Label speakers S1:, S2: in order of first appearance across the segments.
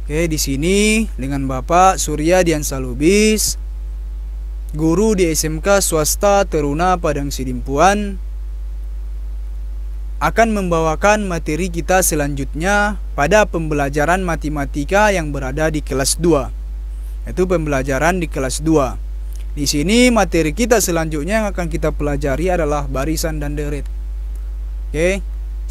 S1: Oke, di sini dengan Bapak Surya Diansa Lubis, guru di SMK Swasta Teruna Padang Sidimpuan, akan membawakan materi kita selanjutnya pada pembelajaran matematika yang berada di kelas 2. Itu pembelajaran di kelas 2. Di sini materi kita selanjutnya yang akan kita pelajari adalah barisan dan deret. Oke.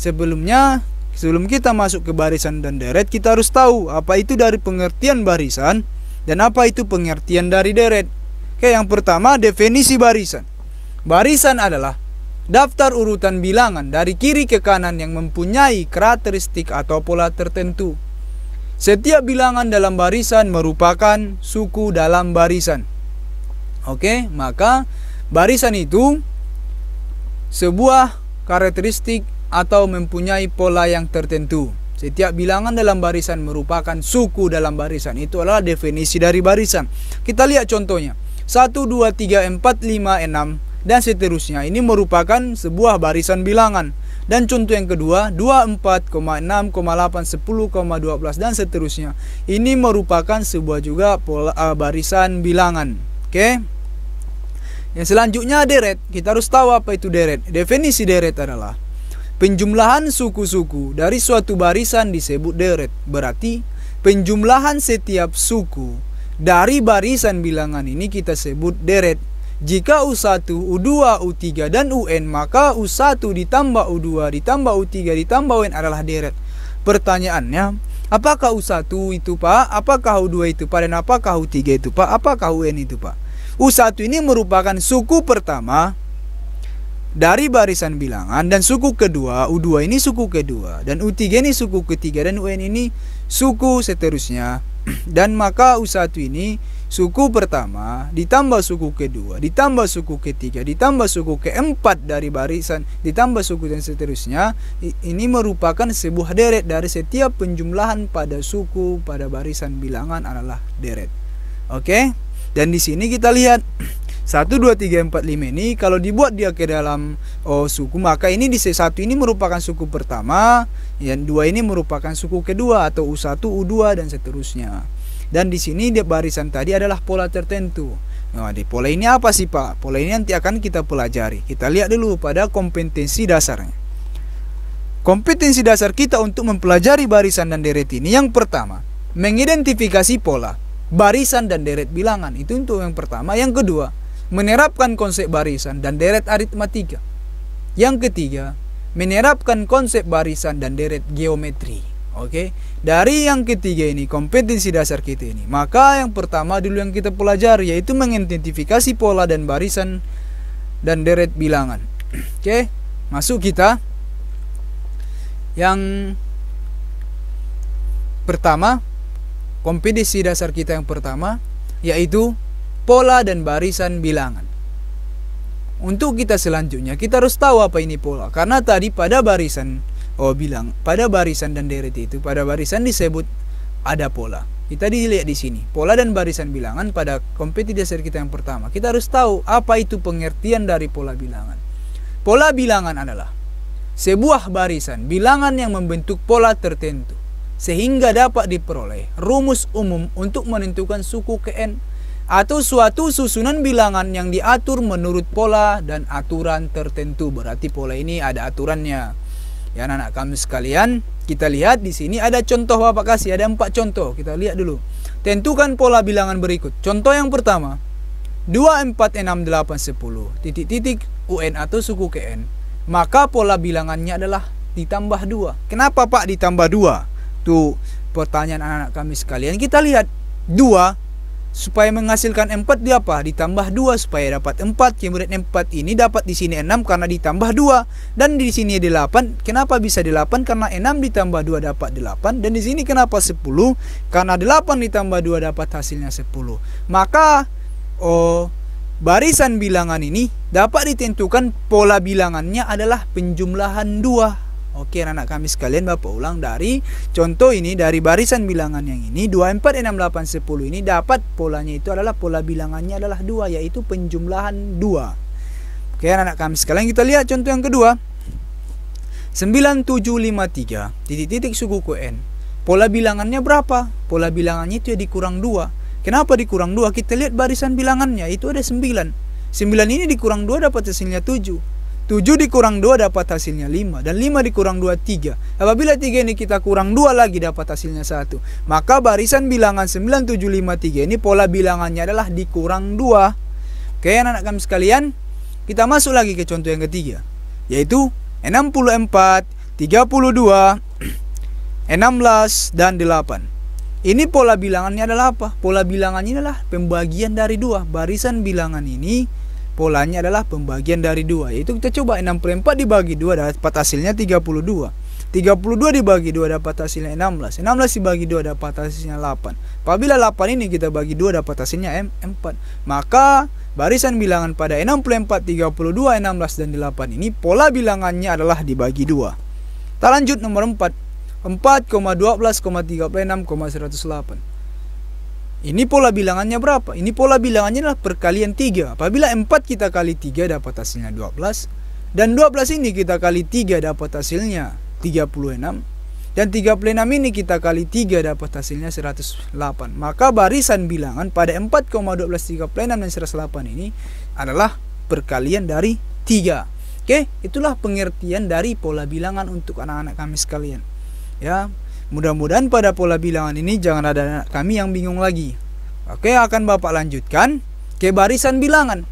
S1: Sebelum kita masuk ke barisan dan deret, kita harus tahu apa itu dari pengertian barisan dan apa itu pengertian dari deret. Oke, yang pertama definisi barisan. Barisan adalah daftar urutan bilangan dari kiri ke kanan yang mempunyai karakteristik atau pola tertentu. Setiap bilangan dalam barisan merupakan suku dalam barisan. Oke, maka barisan itu sebuah karakteristik atau mempunyai pola yang tertentu. Setiap bilangan dalam barisan merupakan suku dalam barisan. Itu adalah definisi dari barisan. Kita lihat contohnya. 1, 2, 3, 4, 5, 6 dan seterusnya. Ini merupakan sebuah barisan bilangan. Dan contoh yang kedua 2, 4, 6, 8, 10, 12 dan seterusnya. Ini merupakan sebuah juga pola, barisan bilangan. Oke. Yang selanjutnya deret. Kita harus tahu apa itu deret. Definisi deret adalah penjumlahan suku-suku dari suatu barisan disebut deret. Berarti penjumlahan setiap suku dari barisan bilangan ini kita sebut deret. Jika U1, U2, U3 dan UN, maka U1 ditambah U2 ditambah U3 ditambah UN adalah deret. Pertanyaannya, apakah U1 itu Pak? Apakah U2 itu Pak? Dan apakah U3 itu Pak? Apakah UN itu Pak? U1 ini merupakan suku pertama dari barisan bilangan, dan suku kedua, U2 ini suku kedua, dan U3 ini suku ketiga, dan UN ini suku seterusnya. Dan maka U1 ini suku pertama ditambah suku kedua ditambah suku ketiga ditambah suku keempat dari barisan ditambah suku dan seterusnya. Ini merupakan sebuah deret dari setiap penjumlahan pada suku pada barisan bilangan adalah deret. Oke. Dan di sini kita lihat 1, 2, 3, 4, 5 ini kalau dibuat dia ke dalam suku, maka ini di C1 ini merupakan suku pertama, yang 2 ini merupakan suku kedua atau U1, U2 dan seterusnya. Dan di sini di barisan tadi adalah pola tertentu. Nah, di pola ini apa sih Pak? Pola ini nanti akan kita pelajari. Kita lihat dulu pada kompetensi dasarnya. Kompetensi dasar kita untuk mempelajari barisan dan deret ini, yang pertama, mengidentifikasi pola barisan dan deret bilangan. Itu untuk yang pertama. Yang kedua, menerapkan konsep barisan dan deret aritmatika. Yang ketiga, menerapkan konsep barisan dan deret geometri. Oke. Dari yang ketiga ini, kompetensi dasar kita ini, maka yang pertama dulu yang kita pelajari yaitu mengidentifikasi pola dan barisan dan deret bilangan. Oke. Masuk kita yang pertama, kompetensi dasar kita yang pertama yaitu pola dan barisan bilangan. Untuk kita selanjutnya kita harus tahu apa ini pola, karena tadi pada barisan pada barisan dan deret itu, pada barisan disebut ada pola. Kita dilihat di sini pola dan barisan bilangan pada kompetensi dasar kita yang pertama. Kita harus tahu apa itu pengertian dari pola bilangan. Pola bilangan adalah sebuah barisan bilangan yang membentuk pola tertentu sehingga dapat diperoleh rumus umum untuk menentukan suku ke n atau suatu susunan bilangan yang diatur menurut pola dan aturan tertentu. Berarti pola ini ada aturannya. Ya anak-anak kami sekalian, kita lihat di sini ada contoh Bapak kasih, ada 4 contoh. Kita lihat dulu. Tentukan pola bilangan berikut. Contoh yang pertama, 2, 4, 6, 8, 10 titik-titik UN atau suku ke n. Maka pola bilangannya adalah ditambah 2. Kenapa Pak ditambah 2? Tuh pertanyaan anak-anak kami sekalian. Kita lihat 2 supaya menghasilkan 4 dia apa? Ditambah 2 supaya dapat 4. Kemudian 4 ini dapat di sini 6 karena ditambah 2. Dan di sini 8. Kenapa bisa 8? Karena 6 ditambah 2 dapat 8. Dan di sini kenapa 10? Karena 8 ditambah 2 dapat hasilnya 10. Maka barisan bilangan ini dapat ditentukan pola bilangannya adalah penjumlahan 2. Oke anak kami sekalian, Bapak ulang dari contoh ini, dari barisan bilangan yang ini 2, 4, 6, 8, 10 ini dapat polanya itu adalah pola bilangannya adalah 2, yaitu penjumlahan 2. Oke anak kami sekalian, kita lihat contoh yang kedua. 9753 titik-titik suku ke n. Pola bilangannya berapa? Pola bilangannya itu ya dikurang 2. Kenapa dikurang 2? Kita lihat barisan bilangannya, itu ada 9. 9 ini dikurang 2 dapat hasilnya 7. 7 dikurang 2 dapat hasilnya 5. Dan 5 dikurang 2, 3. Apabila 3 ini kita kurang 2 lagi dapat hasilnya 1. Maka barisan bilangan 9753 ini pola bilangannya adalah dikurang 2. Oke anak-anak kami sekalian, kita masuk lagi ke contoh yang ketiga, yaitu 64, 32, 16, dan 8. Ini pola bilangannya adalah apa? Pola bilangannya adalah pembagian dari 2. Barisan bilangan ini polanya adalah pembagian dari 2. Yaitu kita coba 64 dibagi 2 dapat hasilnya 32. 32 dibagi 2 dapat hasilnya 16. 16 dibagi 2 dapat hasilnya 8. Apabila 8 ini kita bagi 2 dapat hasilnya 4. Maka barisan bilangan pada 64, 32, 16, dan 8 ini pola bilangannya adalah dibagi 2. Kita lanjut nomor 4. 4,12,36,108. Ini pola bilangannya berapa? Ini pola bilangannya adalah perkalian 3. Apabila 4 kita kali 3 dapat hasilnya 12. Dan 12 ini kita kali 3 dapat hasilnya 36. Dan 36 ini kita kali 3 dapat hasilnya 108. Maka barisan bilangan pada 4,12, 36, dan 108 ini adalah perkalian dari 3. Oke, itulah pengertian dari pola bilangan untuk anak-anak kami sekalian. Ya, mudah-mudahan pada pola bilangan ini jangan ada anak kami yang bingung lagi. Oke, akan Bapak lanjutkan ke barisan bilangan.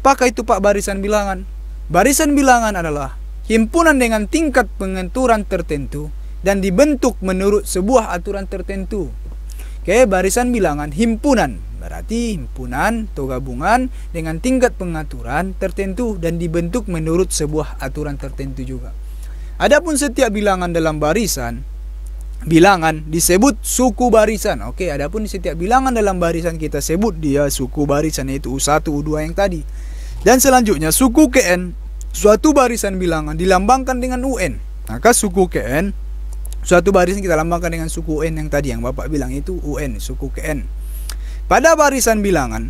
S1: Apakah itu Pak barisan bilangan? Barisan bilangan adalah himpunan dengan tingkat pengaturan tertentu dan dibentuk menurut sebuah aturan tertentu. Oke, barisan bilangan himpunan berarti himpunan atau gabungan dengan tingkat pengaturan tertentu dan dibentuk menurut sebuah aturan tertentu juga. Adapun setiap bilangan dalam barisan bilangan disebut suku barisan. Oke, adapun setiap bilangan dalam barisan kita sebut dia suku barisan, yaitu U1, U2 yang tadi. Dan selanjutnya suku Kn, suatu barisan bilangan dilambangkan dengan UN. Maka suku Kn, suatu barisan kita lambangkan dengan suku UN yang tadi yang Bapak bilang itu UN, suku Kn. Pada barisan bilangan,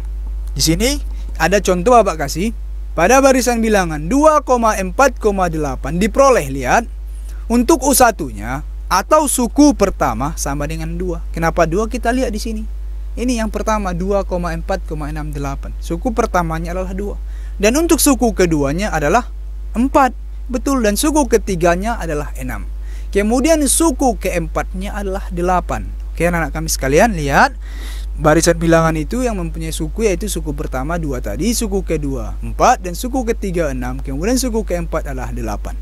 S1: di sini ada contoh Bapak kasih. Pada barisan bilangan 2,4,8 diperoleh, lihat, untuk U1-nya atau suku pertama sama dengan 2. Kenapa 2? Kita lihat di sini. Ini yang pertama 2,4,68. Suku pertamanya adalah 2. Dan untuk suku keduanya adalah 4. Betul, dan suku ketiganya adalah 6. Kemudian suku keempatnya adalah 8. Oke anak-anak kami sekalian, lihat. Barisan bilangan itu yang mempunyai suku yaitu suku pertama 2 tadi, suku kedua 4, dan suku ketiga 6, kemudian suku keempat adalah 8.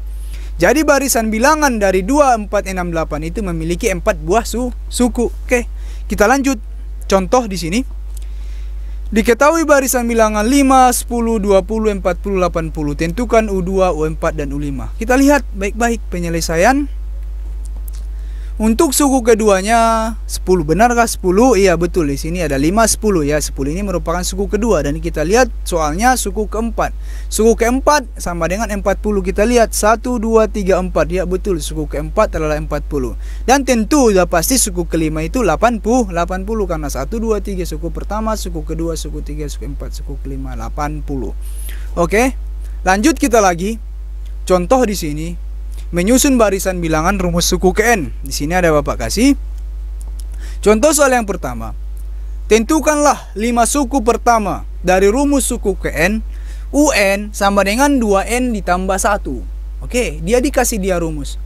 S1: Jadi barisan bilangan dari 2, 4, 6, 8 itu memiliki 4 buah suku. Oke, kita lanjut. Contoh di sini. Diketahui barisan bilangan 5, 10, 20, 40, 80. Tentukan U2, U4, dan U5. Kita lihat baik-baik penyelesaian. Untuk suku keduanya 10, benarkah 10? Iya betul, di sini ada 5, 10 ya. 10 ini merupakan suku kedua dan kita lihat soalnya suku keempat. Suku keempat sama dengan 40. Kita lihat 1, 2, 3, 4. Ya betul, suku keempat adalah 40. Dan tentu sudah pasti suku kelima itu 80 karena 1, 2, 3 suku pertama, suku kedua, suku tiga, suku empat, suku kelima 80. Oke. Lanjut kita lagi. Contoh di sini. Menyusun barisan bilangan rumus suku Kn. Di sini ada Bapak kasih. Contoh soal yang pertama. Tentukanlah 5 suku pertama dari rumus suku Kn. UN sama dengan 2N ditambah 1. Oke, dia dikasih dia rumus.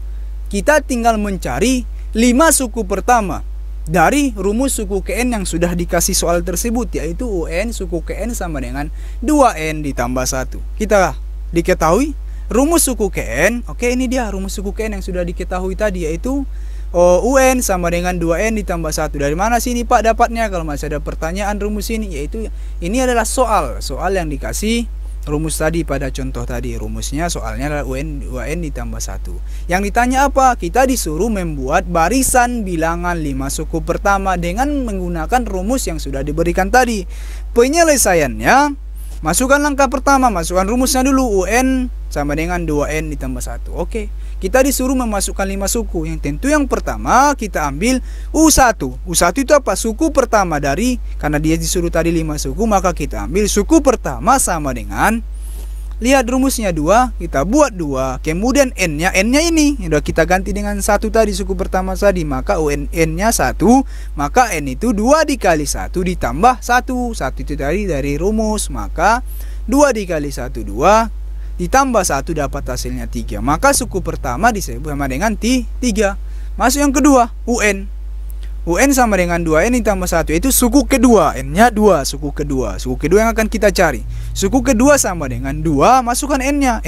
S1: Kita tinggal mencari 5 suku pertama dari rumus suku Kn yang sudah dikasih soal tersebut, yaitu UN suku Kn sama dengan 2N ditambah 1. Kita diketahui rumus suku Kn. Oke, ini dia rumus suku Kn yang sudah diketahui tadi, yaitu UN sama dengan 2N ditambah 1. Dari mana sini Pak dapatnya? Kalau masih ada pertanyaan rumus ini, yaitu ini adalah soal yang dikasih rumus tadi pada contoh tadi. Rumusnya soalnya adalah UN 2N ditambah 1. Yang ditanya apa? Kita disuruh membuat barisan bilangan 5 suku pertama dengan menggunakan rumus yang sudah diberikan tadi. Penyelesaiannya, masukkan langkah pertama, masukkan rumusnya dulu. UN sama dengan 2N ditambah 1. Oke, kita disuruh memasukkan 5 suku. Yang tentu yang pertama kita ambil U1. U1 itu apa? Suku pertama dari, karena dia disuruh tadi 5 suku, maka kita ambil suku pertama sama dengan lihat rumusnya 2, kita buat 2, kemudian n-nya ini udah kita ganti dengan 1 tadi, suku pertama tadi, maka n-nya 1, maka n itu 2 dikali 1 ditambah 1 itu tadi dari rumus, maka 2 dikali 1 2 ditambah 1 dapat hasilnya 3, maka suku pertama disebut sama dengan 3. Masuk yang kedua, UN sama dengan 2n ditambah 1, itu suku kedua, n-nya 2, suku kedua yang akan kita cari. Suku kedua sama dengan 2, masukkan n-nya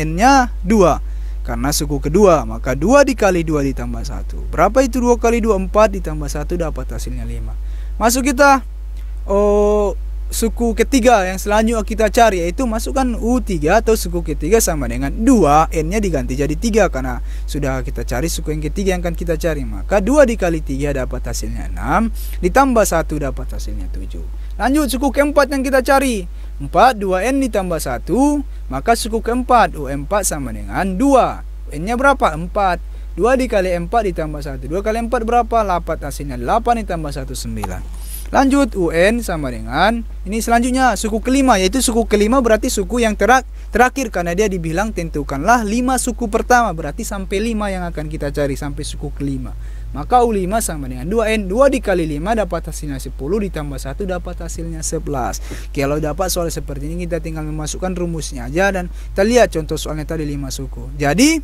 S1: 2, karena suku kedua, maka 2 dikali 2 ditambah 1. Berapa itu 2 kali 2? 4 ditambah 1 dapat hasilnya 5. Masuk kita suku ketiga yang selanjutnya kita cari, yaitu masukkan U3 atau suku ketiga sama dengan 2, n-nya diganti jadi 3 karena sudah kita cari suku yang ketiga yang akan kita cari, maka 2 dikali 3 dapat hasilnya 6 ditambah 1 dapat hasilnya 7. Lanjut suku keempat yang kita cari, 4 2n ditambah 1, maka suku keempat U4 sama dengan 2, n-nya berapa? 4, 2 dikali 4 ditambah 1, 2 kali 4 berapa? 8, hasilnya 8 ditambah 1 9. Lanjut UN sama dengan ini selanjutnya suku kelima, yaitu suku kelima berarti suku yang terakhir karena dia dibilang tentukanlah 5 suku pertama, berarti sampai 5 yang akan kita cari sampai suku kelima. Maka U5 sama dengan 2N, 2 dikali 5 dapat hasilnya 10 ditambah 1 dapat hasilnya 11. Kalau dapat soal seperti ini kita tinggal memasukkan rumusnya aja dan kita lihat contoh soalnya tadi 5 suku. Jadi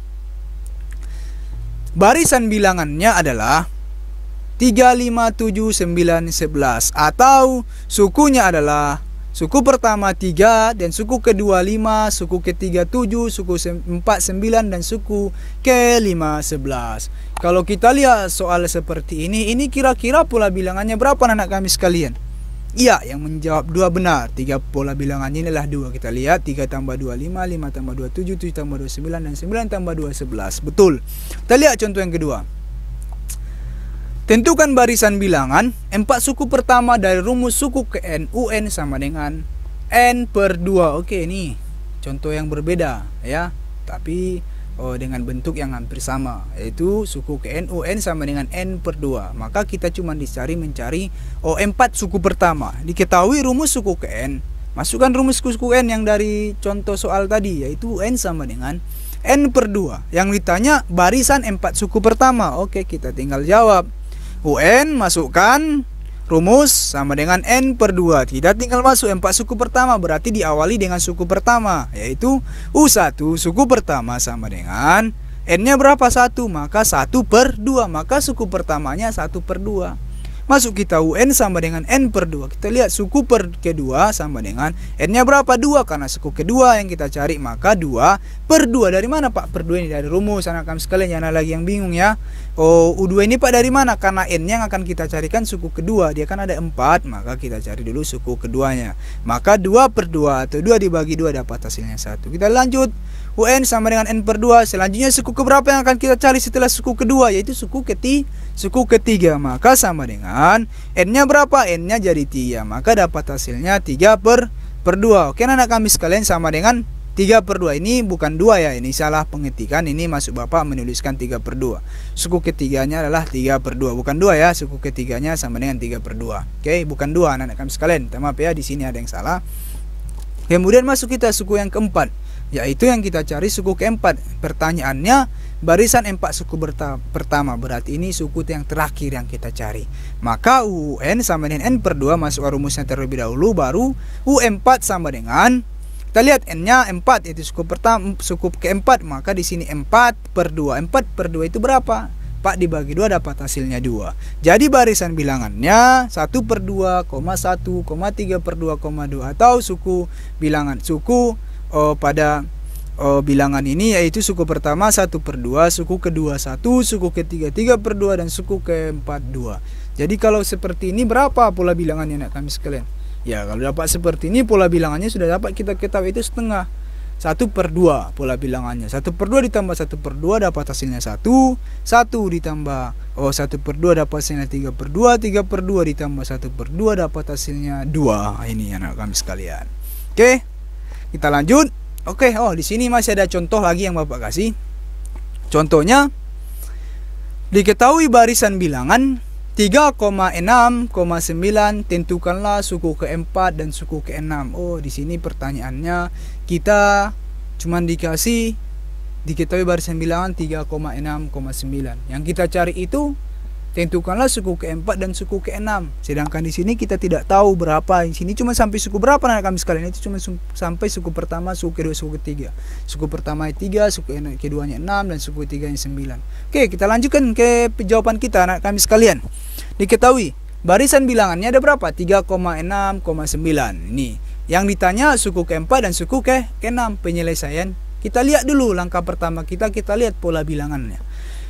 S1: barisan bilangannya adalah 3, 5, 7, 9, 11, atau sukunya adalah suku pertama 3 dan suku kedua 5, suku ketiga 7, suku 4 9 dan suku ke-5 11. Kalau kita lihat soal seperti ini kira-kira pola bilangannya berapa anak kami sekalian? Iya, yang menjawab 2 benar. 3 pola bilangannya inilah 2. Kita lihat 3 tambah 2 5, 5 tambah 2 7, 7 tambah 2 9 dan 9 tambah 2 11. Betul. Kita lihat contoh yang kedua. Tentukan barisan bilangan 4 suku pertama dari rumus suku ke n UN sama dengan n per 2. Oke, ini contoh yang berbeda ya, tapi dengan bentuk yang hampir sama, yaitu suku ke n UN sama dengan n per 2. Maka kita cuma mencari 4 suku pertama. Diketahui rumus suku ke n, masukkan rumus suku n yang dari contoh soal tadi, yaitu n sama dengan n per 2. Yang ditanya barisan 4 suku pertama. Oke, kita tinggal jawab. UN masukkan rumus sama dengan n per 2. Kita tinggal masuk 4 suku pertama, berarti diawali dengan suku pertama, yaitu U1 suku pertama sama dengan n-nya berapa? 1, maka 1 per 2, maka suku pertamanya 1 per 2. Masuk kita UN sama dengan n per 2. Kita lihat suku per kedua sama dengan n-nya berapa? 2, karena suku kedua yang kita cari, maka 2 per 2. Dari mana Pak per 2 ini? Dari rumus anak kami sekalian, jangan lagi yang bingung ya. U2 ini Pak dari mana? Karena n yang akan kita carikan suku kedua, dia kan ada 4, maka kita cari dulu suku keduanya. Maka 2 per 2 atau 2 dibagi 2 dapat hasilnya 1. Kita lanjut. UN sama dengan n per 2. Selanjutnya suku keberapa yang akan kita cari setelah suku kedua, yaitu suku ketiga. Maka sama dengan n-nya berapa? N-nya jadi 3, maka dapat hasilnya 3 per 2. Oke anak kami sekalian, sama dengan 3 per 2. Ini bukan 2 ya, ini salah pengetikan. Ini masuk Bapak menuliskan 3 per 2. Suku ketiganya adalah 3 per 2, bukan 2 ya. Suku ketiganya sama dengan 3 per 2. Oke, bukan 2 anak kami sekalian. Maaf ya, di sini ada yang salah. Kemudian masuk kita suku yang keempat, yaitu yang kita cari suku keempat. Pertanyaannya barisan 4 suku pertama, berarti ini suku yang terakhir yang kita cari. Maka UN sama dengan n per 2, masuk rumusnya terlebih dahulu, baru U4 sama dengan, kita lihat n-nya 4, itu suku pertama, suku keempat, maka di sini 4 per 2. 4 per 2 itu berapa? 4 dibagi 2 dapat hasilnya 2. Jadi barisan bilangannya 1 per 2, 1, 3 per 2, 2, atau suku bilangan pada bilangan ini yaitu suku pertama 1 per 2, suku kedua 1, suku ketiga 3 per 2, dan suku keempat 2. Jadi kalau seperti ini berapa pola bilangannya anak kami sekalian? Ya, kalau dapat seperti ini pola bilangannya sudah dapat kita ketahui, itu setengah. 1 per 2 pola bilangannya. 1 per 2 ditambah 1 per 2 dapat hasilnya 1. 1 ditambah 1 per 2 dapat hasilnya 3 per 2. 3 per 2 ditambah 1 per 2 dapat hasilnya 2. Ini anak kami sekalian. Oke, kita lanjut. Oke, di sini masih ada contoh lagi yang Bapak kasih. Contohnya, diketahui barisan bilangan 3,6,9, tentukanlah suku keempat dan suku ke-6. Di sini pertanyaannya kita cuman diketahui barisan bilangan 3,6,9. Yang kita cari itu tentukanlah suku keempat dan suku keenam. Sedangkan di sini kita tidak tahu berapa. Di sini cuma sampai suku berapa anak kami sekalian. Itu cuma sampai suku pertama, suku kedua, suku ketiga. Suku pertama 3, suku keduanya 6 dan suku ketiganya 9. Oke, kita lanjutkan ke jawaban kita anak kami sekalian. Diketahui barisan bilangannya ada berapa? 3,6,9. Ini yang ditanya suku keempat dan suku keenam. Penyelesaian kita lihat dulu langkah pertama kita lihat pola bilangannya.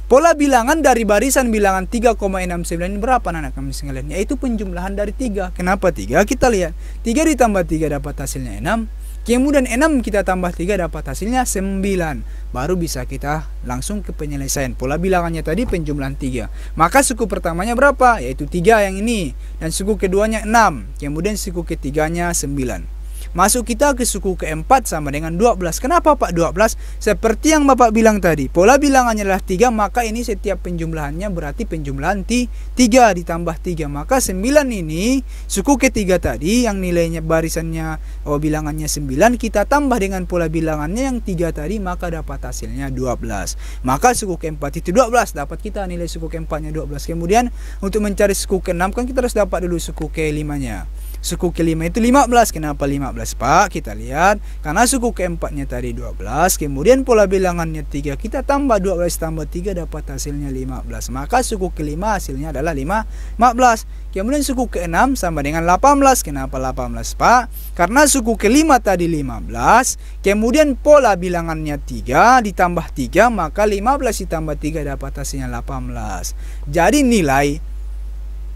S1: Pola bilangan dari barisan bilangan 3,69 ini berapa anak kami sekalian? Yaitu penjumlahan dari 3. Kenapa 3? Kita lihat 3 ditambah 3 dapat hasilnya 6. Kemudian 6 kita tambah 3 dapat hasilnya 9. Baru bisa kita langsung ke penyelesaian. Pola bilangannya tadi penjumlahan 3. Maka suku pertamanya berapa? Yaitu 3 yang ini. Dan suku keduanya 6. Kemudian suku ketiganya 9. Masuk kita ke suku keempat sama dengan 12. Kenapa Pak 12? Seperti yang Bapak bilang tadi, pola bilangannya adalah 3, maka ini setiap penjumlahannya berarti penjumlahan 3 ditambah 3. Maka 9 ini suku ketiga tadi yang nilainya barisannya bilangannya 9, kita tambah dengan pola bilangannya yang 3 tadi, maka dapat hasilnya 12. Maka suku keempat itu 12, dapat kita nilai suku keempatnya 12. Kemudian untuk mencari suku keenam kan kita harus dapat dulu suku kelimanya. Suku kelima itu 15. Kenapa 15 Pak? Kita lihat karena suku keempatnya tadi 12, kemudian pola bilangannya 3, kita tambah 12 tambah 3 dapat hasilnya 15. Maka suku kelima hasilnya adalah 15. Kemudian suku keenam sama dengan 18. Kenapa 18 Pak? Karena suku kelima tadi 15, kemudian pola bilangannya 3 ditambah 3, maka 15 ditambah 3 dapat hasilnya 18. Jadi nilai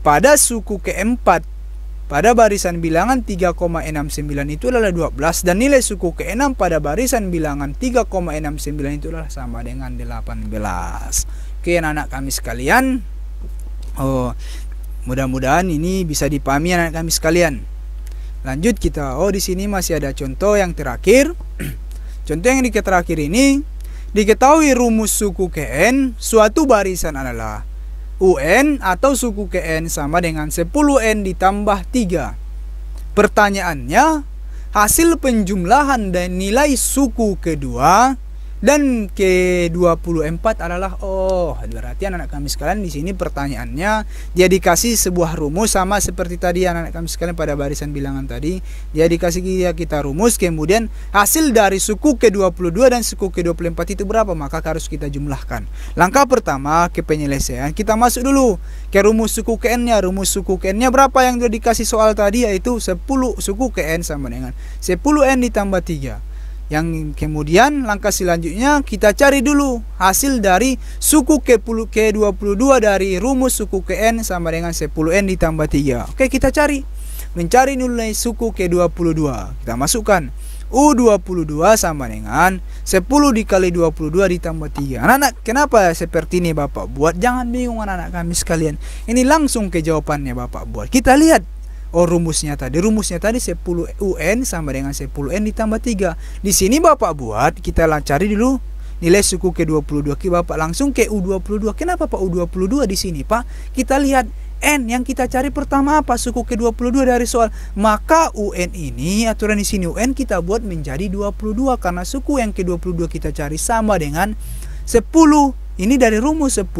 S1: pada suku keempat pada barisan bilangan 3,69 itu adalah 12, dan nilai suku keenam pada barisan bilangan 3,69 itu adalah sama dengan 18. Oke anak-anak kami sekalian, mudah-mudahan ini bisa dipahami anak kami sekalian. Lanjut kita, di sini masih ada contoh yang terakhir. Contoh yang terakhir ini, diketahui rumus suku KN suatu barisan adalah UN atau suku KN sama dengan 10N ditambah 3. Pertanyaannya, hasil penjumlahan dan nilai suku kedua dan ke-24 adalah berarti anak-anak kami sekalian di sini pertanyaannya dia dikasih sebuah rumus sama seperti tadi anak-anak kami sekalian pada barisan bilangan tadi. Dia dikasih kita rumus, kemudian hasil dari suku ke-22 dan suku ke-24 itu berapa, maka harus kita jumlahkan. Langkah pertama ke penyelesaian, kita masuk dulu ke rumus suku KN-nya. Rumus suku KN-nya berapa yang sudah dikasih soal tadi, yaitu 10 suku KN sama dengan 10N ditambah 3. Yang kemudian langkah selanjutnya kita cari dulu hasil dari suku ke-22 dari rumus suku KN sama dengan 10N ditambah 3. Oke, kita mencari nilai suku ke-22. Kita masukkan U22 sama dengan 10 dikali 22 ditambah 3. Anak-anak, kenapa seperti ini Bapak buat? Jangan bingung anak-anak kami sekalian. Ini langsung ke jawabannya Bapak buat. Kita lihat rumusnya tadi 10 UN sama dengan 10N ditambah 3. Di sini Bapak buat, kita cari dulu nilai suku ke-22. Bapak langsung ke U22. Kenapa Pak U22 di sini Pak? Kita lihat N yang kita cari pertama apa? Suku ke-22 dari soal. Maka UN ini, aturan di sini UN kita buat menjadi 22 karena suku yang ke-22 kita cari sama dengan 10. Ini dari rumus 10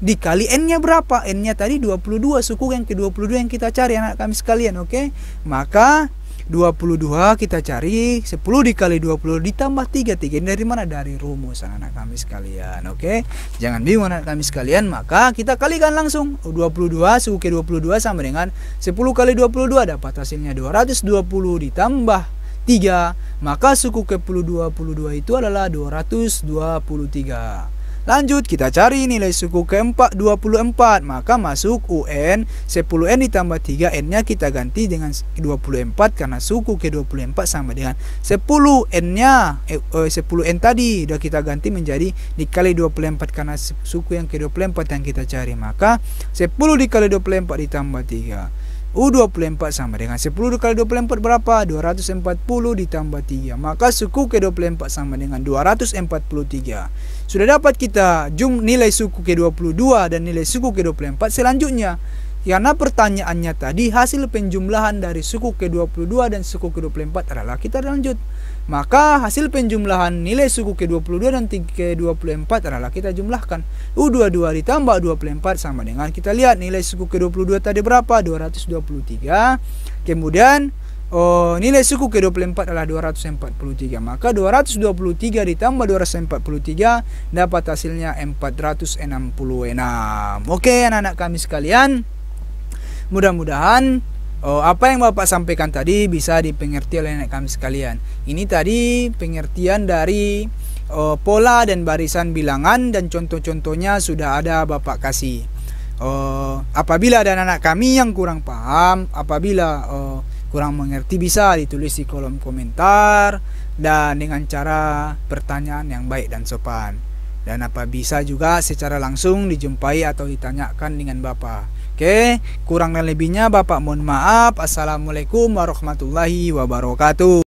S1: dikali N-nya berapa? N-nya tadi 22, suku yang ke-22 yang kita cari anak kami sekalian, oke? Maka 22 kita cari 10 dikali 20 ditambah 3. 3 ini dari mana? Dari rumus anak kami sekalian, oke? Jangan bingung anak kami sekalian, maka kita kalikan langsung. 22 suku ke-22 sama dengan 10 kali 22 dapat hasilnya 220 ditambah 3. Maka suku ke-22 itu adalah 223. Lanjut kita cari nilai suku ke-24, maka masuk UN 10N ditambah 3, N nya kita ganti dengan 24 karena suku ke-24 sama dengan 10 N nya 10N tadi udah kita ganti menjadi dikali 24 karena suku yang ke-24 yang kita cari, maka 10 dikali 24 ditambah 3. U24 sama dengan 10 dikali 24 berapa? 240 ditambah 3. Maka suku ke-24 sama dengan 243. Sudah dapat kita nilai suku ke-22 dan nilai suku ke-24. Selanjutnya, karena pertanyaannya tadi hasil penjumlahan dari suku ke-22 dan suku ke-24 adalah, kita lanjut. Maka hasil penjumlahan nilai suku ke-22 dan ke-24 adalah kita jumlahkan. U22 ditambah 24 sama dengan, kita lihat nilai suku ke-22 tadi berapa? 223. Kemudian nilai suku ke-24 adalah 243. Maka 223 ditambah 243 dapat hasilnya 466. Oke anak-anak kami sekalian, mudah-mudahan apa yang Bapak sampaikan tadi bisa dipengerti oleh anak kami sekalian. Ini tadi pengertian dari pola dan barisan bilangan, dan contoh-contohnya sudah ada Bapak kasih. Apabila ada anak kami yang kurang paham, apabila kurang mengerti, bisa ditulis di kolom komentar dan dengan cara pertanyaan yang baik dan sopan. Dan apa bisa juga secara langsung dijumpai atau ditanyakan dengan Bapak. Oke, kurang dan lebihnya Bapak mohon maaf. Assalamualaikum warahmatullahi wabarakatuh.